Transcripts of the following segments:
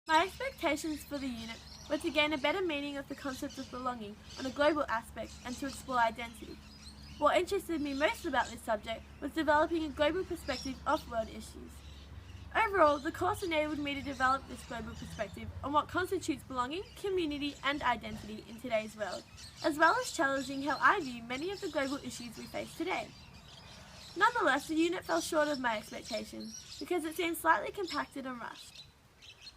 My expectations for the unit were to gain a better meaning of the concept of belonging on a global aspect and to explore identity. What interested me most about this subject was developing a global perspective of world issues. Overall, the course enabled me to develop this global perspective on what constitutes belonging, community and identity in today's world, as well as challenging how I view many of the global issues we face today. Nonetheless, the unit fell short of my expectations because it seemed slightly compacted and rushed.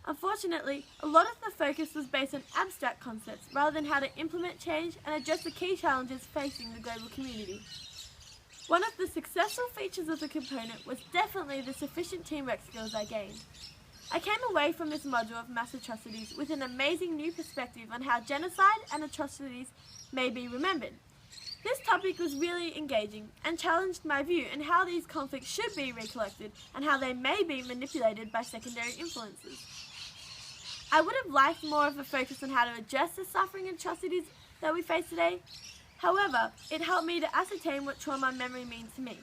Unfortunately, a lot of the focus was based on abstract concepts rather than how to implement change and address the key challenges facing the global community. One of the successful features of the component was definitely the sufficient teamwork skills I gained. I came away from this module of mass atrocities with an amazing new perspective on how genocide and atrocities may be remembered. This topic was really engaging and challenged my view on how these conflicts should be recollected and how they may be manipulated by secondary influences. I would have liked more of a focus on how to address the suffering and atrocities that we face today. However, it helped me to ascertain what trauma memory means to me.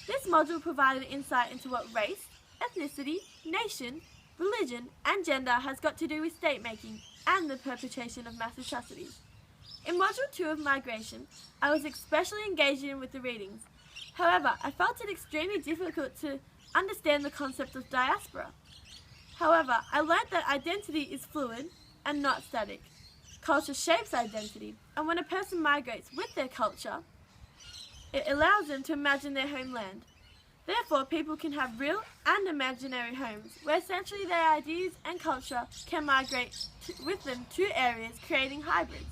This module provided insight into what race, ethnicity, nation, religion, and gender has got to do with state-making and the perpetration of mass atrocities. In Module 2 of Migration, I was especially engaged with the readings. However, I felt it extremely difficult to understand the concept of diaspora. However, I learnt that identity is fluid and not static. Culture shapes identity, and when a person migrates with their culture, it allows them to imagine their homeland. Therefore, people can have real and imaginary homes, where essentially their ideas and culture can migrate with them to areas, creating hybrids.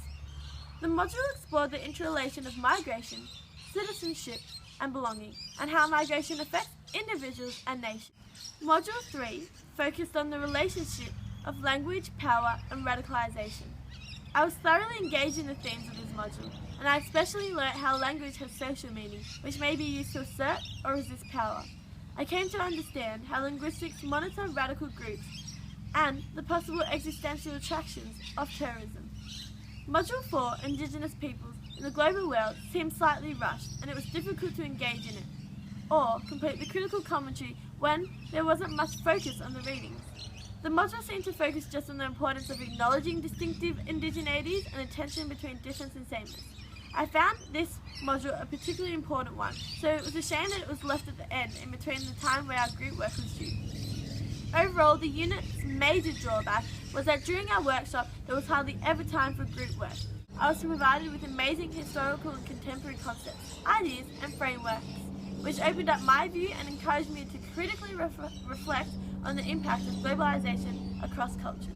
The module explored the interrelation of migration, citizenship, and belonging, and how migration affects individuals and nations. Module 3 focused on the relationship of language, power, and radicalization. I was thoroughly engaged in the themes of this module, and I especially learnt how language has social meaning, which may be used to assert or resist power. I came to understand how linguistics monitor radical groups and the possible existential attractions of terrorism. Module 4, Indigenous Peoples in the Global World, seemed slightly rushed, and it was difficult to engage in it, or complete the critical commentary when there wasn't much focus on the readings. The module seemed to focus just on the importance of acknowledging distinctive indigeneities and the tension between difference and sameness. I found this module a particularly important one, so it was a shame that it was left at the end in between the time where our group work was due. Overall, the unit's major drawback was that during our workshop there was hardly ever time for group work. I was provided with amazing historical and contemporary concepts, ideas and frameworks, which opened up my view and encouraged me to critically reflect on the impact of globalization across cultures.